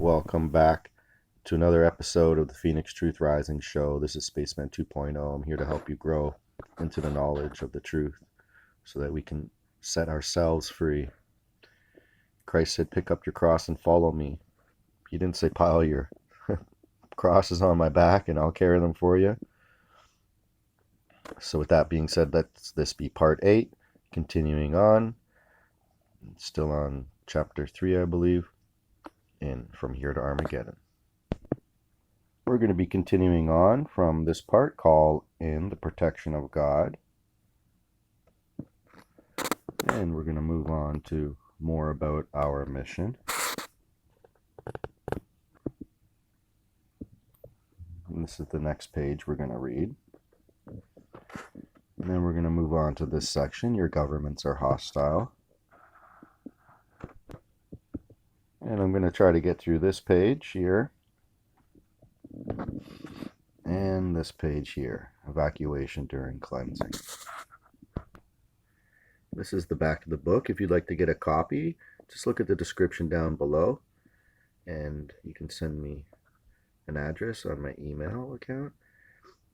welcome back to another episode of the Phoenix Truth Rising Show. This is Spaceman 2.0. I'm here to help you grow into the knowledge of the truth so that we can set ourselves free. Christ said, pick up your cross and follow me. He didn't say pile your crosses on my back and I'll carry them for you. So with that being said, let's this be part 8, continuing on. Still on chapter 3, I believe. And from here to Armageddon. We're going to be continuing on from this part called In the Protection of God. And we're going to move on to more about our mission. And this is the next page we're going to read. And then we're going to move on to this section, Your Governments Are Hostile. And I'm going to try to get through this page here. And this page here, Evacuation During Cleansing. This is the back of the book. If you'd like to get a copy, just look at the description down below. And you can send me an address on my email account.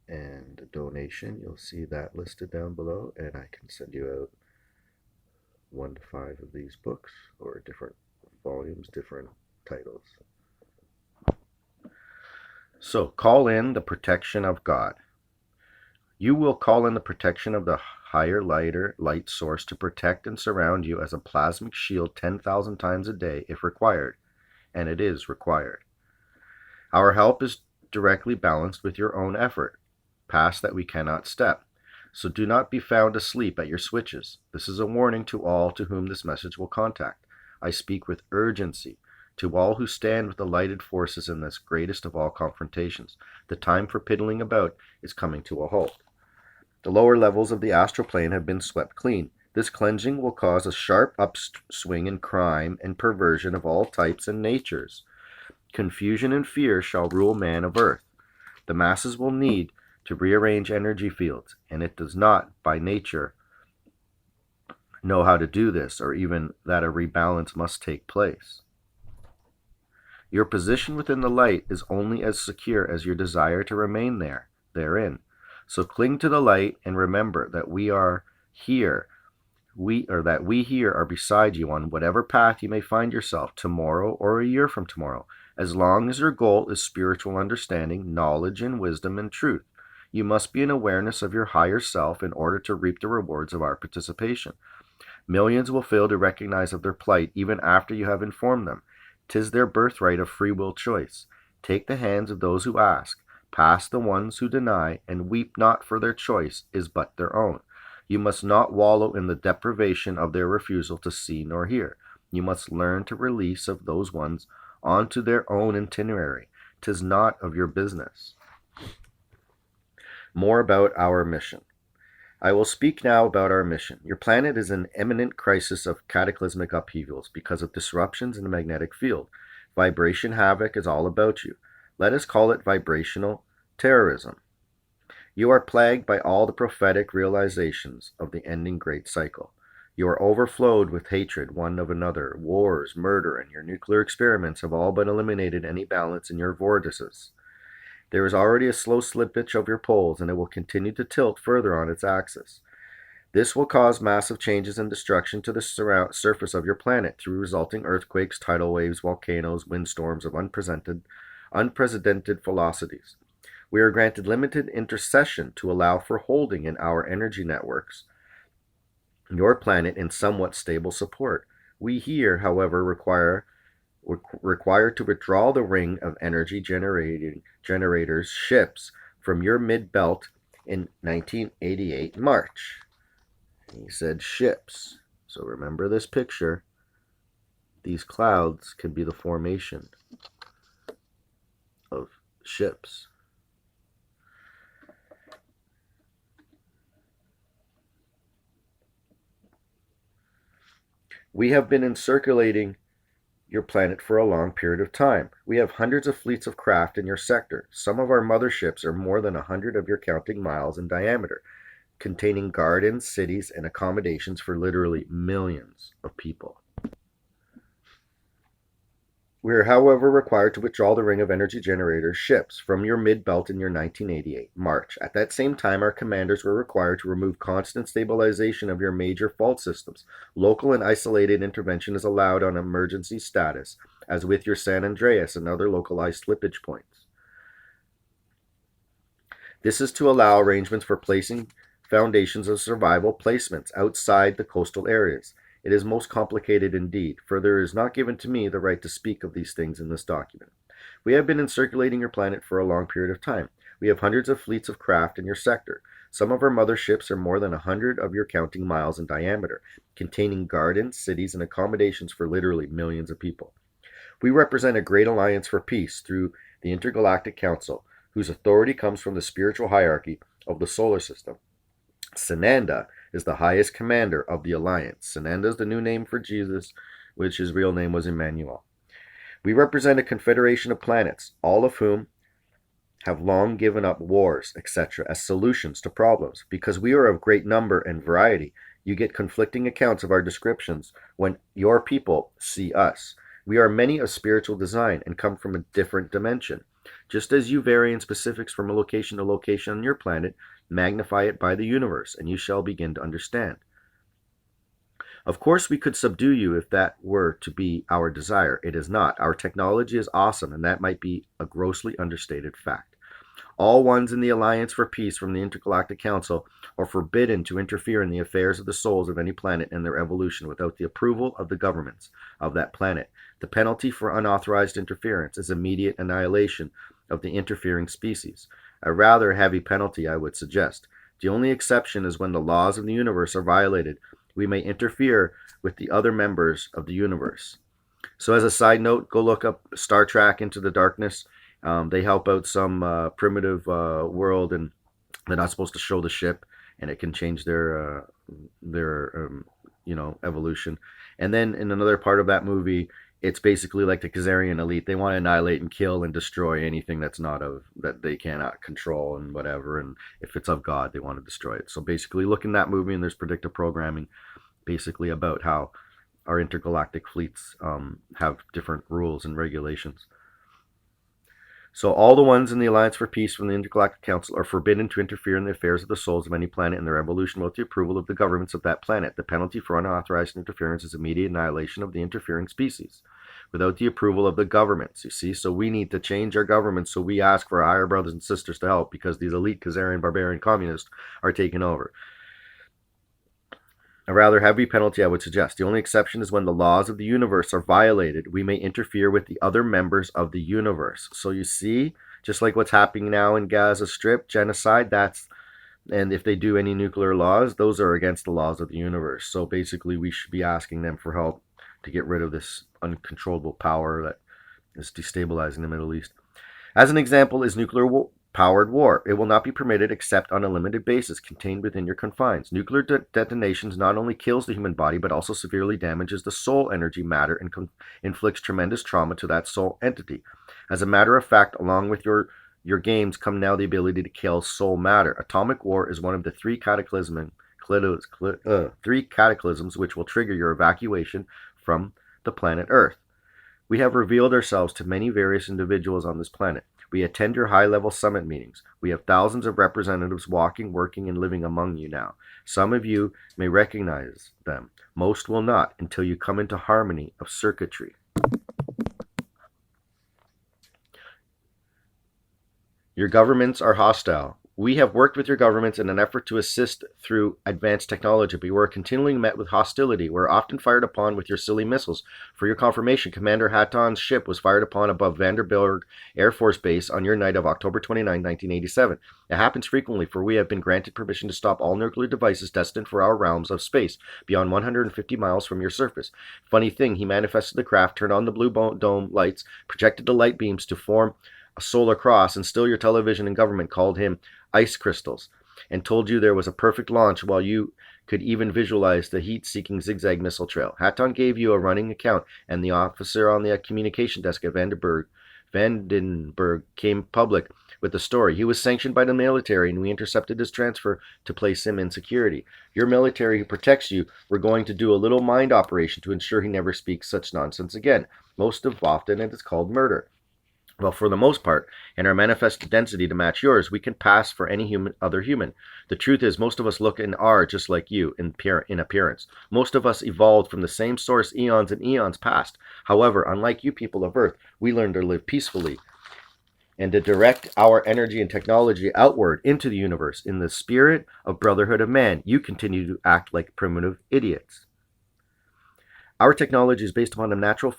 And a donation, you'll see that listed down below. And I can send you out 1 to 5 of these books, or different volumes, different titles. So, call in the protection of God. You will call in the protection of the higher light source to protect and surround you as a plasmic shield 10,000 times a day if required, and it is required. Our help is directly balanced with your own effort, past that we cannot step. So do not be found asleep at your switches. This is a warning to all to whom this message will contact. I speak with urgency to all who stand with the lighted forces in this greatest of all confrontations. The time for piddling about is coming to a halt. The lower levels of the astral plane have been swept clean. This cleansing will cause a sharp upswing in crime and perversion of all types and natures. Confusion and fear shall rule man of earth. The masses will need to rearrange energy fields, and it does not, by nature, know how to do this, or even that a rebalance must take place. Your position within the light is only as secure as your desire to remain therein. So cling to the light and remember that we are here. We here are beside you on whatever path you may find yourself tomorrow or a year from tomorrow, as long as your goal is spiritual understanding, knowledge, and wisdom and truth. You must be in awareness of your higher self in order to reap the rewards of our participation. Millions will fail to recognize of their plight even after you have informed them. 'Tis their birthright of free will choice. Take the hands of those who ask, pass the ones who deny, and weep not, for their choice is but their own. You must not wallow in the deprivation of their refusal to see nor hear. You must learn to release of those ones onto their own itinerary. 'Tis not of your business. More about our mission. I will speak now about our mission. Your planet is in imminent crisis of cataclysmic upheavals because of disruptions in the magnetic field. Vibration havoc is all about you. Let us call it vibrational terrorism. You are plagued by all the prophetic realizations of the ending great cycle. You are overflowed with hatred one of another. Wars, murder, and your nuclear experiments have all but eliminated any balance in your vortices. There is already a slow slippage of your poles, and it will continue to tilt further on its axis. This will cause massive changes and destruction to the surface of your planet through resulting earthquakes, tidal waves, volcanoes, windstorms of unprecedented velocities. We are granted limited intercession to allow for holding in our energy networks your planet in somewhat stable support. We here, however, require to withdraw the ring of energy generators ships from your mid-belt in 1988 March. He said ships. So remember this picture. These clouds can be the formation of ships. We have been encirculating your planet for a long period of time. We have hundreds of fleets of craft in your sector. Some of our motherships are more than 100 of your counting miles in diameter, containing gardens, cities, and accommodations for literally millions of people. We are, however, required to withdraw the Ring of Energy Generator ships from your mid-belt in your 1988 March. At that same time, our commanders were required to remove constant stabilization of your major fault systems. Local and isolated intervention is allowed on emergency status, as with your San Andreas and other localized slippage points. This is to allow arrangements for placing foundations of survival placements outside the coastal areas. It is most complicated indeed, for there is not given to me the right to speak of these things in this document. We have been circulating your planet for a long period of time. We have hundreds of fleets of craft in your sector. Some of our motherships are more than 100 of your counting miles in diameter, containing gardens, cities, and accommodations for literally millions of people. We represent a great alliance for peace through the Intergalactic Council, whose authority comes from the spiritual hierarchy of the solar system. Sananda is the highest commander of the alliance. Sananda is the new name for Jesus, which his real name was Emmanuel. We represent a confederation of planets, all of whom have long given up wars, etc., as solutions to problems. Because we are of great number and variety, you get conflicting accounts of our descriptions when your people see us. We are many of spiritual design and come from a different dimension. Just as you vary in specifics from a location to location on your planet, magnify it by the universe, and you shall begin to understand. Of course, we could subdue you if that were to be our desire. It is not. Our technology is awesome, and that might be a grossly understated fact. All ones in the Alliance for Peace from the Intergalactic Council are forbidden to interfere in the affairs of the souls of any planet and their evolution without the approval of the governments of that planet. The penalty for unauthorized interference is immediate annihilation of the interfering species. A rather heavy penalty, I would suggest. The only exception is when the laws of the universe are violated. We may interfere with the other members of the universe. So as a side note, go look up Star Trek Into the Darkness. They help out some primitive world, and they're not supposed to show the ship, and it can change their evolution. And then in another part of that movie, it's basically like the Khazarian elite. They want to annihilate and kill and destroy anything that's not of that they cannot control and whatever. And if it's of God, they want to destroy it. So basically, look in that movie, and there's predictive programming, basically about how our intergalactic fleets have different rules and regulations. So all the ones in the Alliance for Peace from the Intergalactic Council are forbidden to interfere in the affairs of the souls of any planet and their evolution without the approval of the governments of that planet. The penalty for unauthorized interference is immediate annihilation of the interfering species without the approval of the governments, you see. So we need to change our government, so we ask for our higher brothers and sisters to help because these elite Khazarian barbarian communists are taking over. A rather heavy penalty, I would suggest. The only exception is when the laws of the universe are violated. We may interfere with the other members of the universe. So you see, just like what's happening now in Gaza Strip, genocide, and if they do any nuclear laws, those are against the laws of the universe. So basically, we should be asking them for help to get rid of this uncontrollable power that is destabilizing the Middle East. As an example is nuclear-powered war. It will not be permitted except on a limited basis, contained within your confines. Nuclear detonations not only kills the human body, but also severely damages the soul energy matter and inflicts tremendous trauma to that soul entity. As a matter of fact, along with your games come now the ability to kill soul matter. Atomic war is one of the three cataclysms which will trigger your evacuation from the planet Earth. We have revealed ourselves to many various individuals on this planet. We attend your high-level summit meetings. We have thousands of representatives walking, working, and living among you now. Some of you may recognize them. Most will not until you come into harmony of circuitry. Your governments are hostile. We have worked with your governments in an effort to assist through advanced technology, but we are continually met with hostility. We're often fired upon with your silly missiles. For your confirmation, Commander Hatton's ship was fired upon above Vandenberg Air Force Base on your night of October 29, 1987. It happens frequently, for we have been granted permission to stop all nuclear devices destined for our realms of space, beyond 150 miles from your surface. Funny thing, he manifested the craft, turned on the blue dome lights, projected the light beams to form a solar cross, and still your television and government called him ice crystals and told you there was a perfect launch, while you could even visualize the heat-seeking zigzag missile trail. Hatton gave you a running account, and the officer on the communication desk at Vandenberg came public with the story. He was sanctioned by the military, and we intercepted his transfer to place him in security. Your military who protects you, we're going to do a little mind operation to ensure he never speaks such nonsense again. Most of often it is called murder. Well, for the most part, in our manifest density to match yours, we can pass for any other human. The truth is, most of us look and are just like you in appearance. Most of us evolved from the same source eons and eons past. However, unlike you people of Earth, we learned to live peacefully and to direct our energy and technology outward into the universe. In the spirit of brotherhood of man, you continue to act like primitive idiots. Our technology is based upon the natural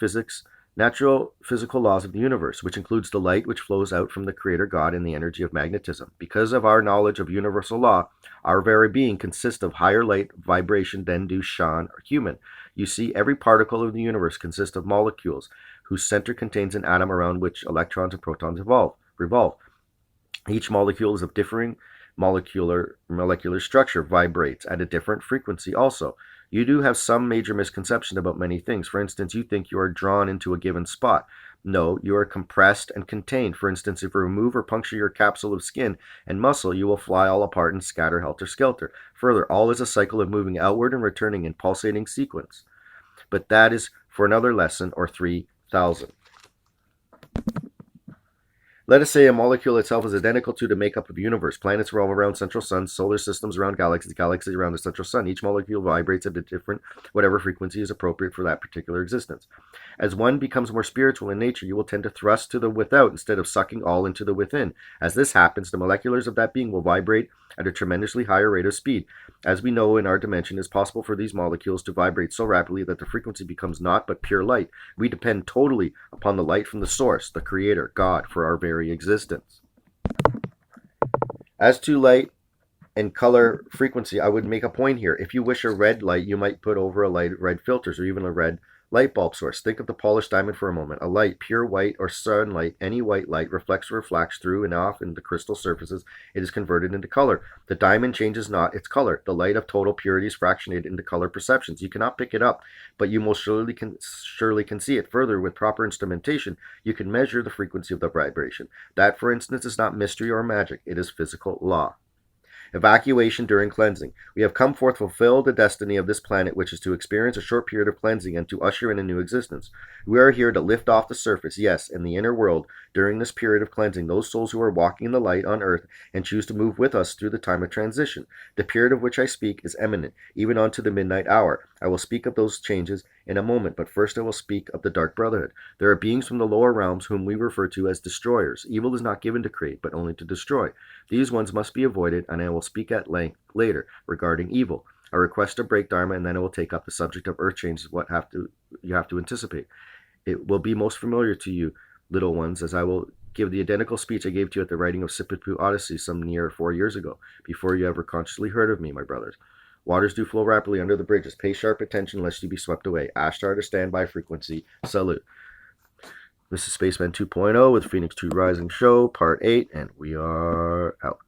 physical laws of the universe, which includes the light which flows out from the Creator God and the energy of magnetism. Because of our knowledge of universal law, our very being consists of higher light vibration than do Shan or human. You see, every particle of the universe consists of molecules, whose center contains an atom around which electrons and protons revolve. Each molecule is of differing molecular structure, vibrates at a different frequency also. You do have some major misconception about many things. For instance, you think you are drawn into a given spot. No, you are compressed and contained. For instance, if you remove or puncture your capsule of skin and muscle, you will fly all apart and scatter helter-skelter. Further, all is a cycle of moving outward and returning in pulsating sequence. But that is for another lesson, or 3,000. Let us say a molecule itself is identical to the makeup of the universe. Planets revolve around central suns, solar systems around galaxies, galaxies around the central sun. Each molecule vibrates at a different, whatever frequency is appropriate for that particular existence. As one becomes more spiritual in nature, you will tend to thrust to the without instead of sucking all into the within. As this happens, the moleculars of that being will vibrate at a tremendously higher rate of speed. As we know in our dimension, it is possible for these molecules to vibrate so rapidly that the frequency becomes naught but pure light. We depend totally upon the light from the source, the Creator, God, for our very existence. As to light and color frequency, I would make a point here. If you wish a red light, you might put over a light red filters or even a red light bulb source. Think of the polished diamond for a moment. A light, pure white or sunlight, any white light, reflects or refracts through and off into crystal surfaces. It is converted into color. The diamond changes not its color. The light of total purity is fractionated into color perceptions. You cannot pick it up, but you most surely can see it. Further, with proper instrumentation, you can measure the frequency of the vibration. That, for instance, is not mystery or magic. It is physical law. Evacuation during cleansing. We have come forth to fulfill the destiny of this planet, which is to experience a short period of cleansing and to usher in a new existence. We are here to lift off the surface, yes, in the inner world, during this period of cleansing, those souls who are walking in the light on earth and choose to move with us through the time of transition. The period of which I speak is imminent, even on to the midnight hour. I will speak of those changes in a moment, but first I will speak of the Dark Brotherhood. There are beings from the lower realms whom we refer to as destroyers. Evil is not given to create, but only to destroy. These ones must be avoided, and I will speak at length later regarding evil. I request to break Dharma, and then I will take up the subject of earth changes, what you have to anticipate. It will be most familiar to you, little ones, as I will give the identical speech I gave to you at the writing of Sipipu Odyssey some near 4 years ago, before you ever consciously heard of me, my brothers. Waters do flow rapidly under the bridges. Pay sharp attention lest you be swept away. Ashtar to standby frequency. Salute. This is Spaceman 2.0 with Phoenix 2 Rising Show, Part 8, and we are out.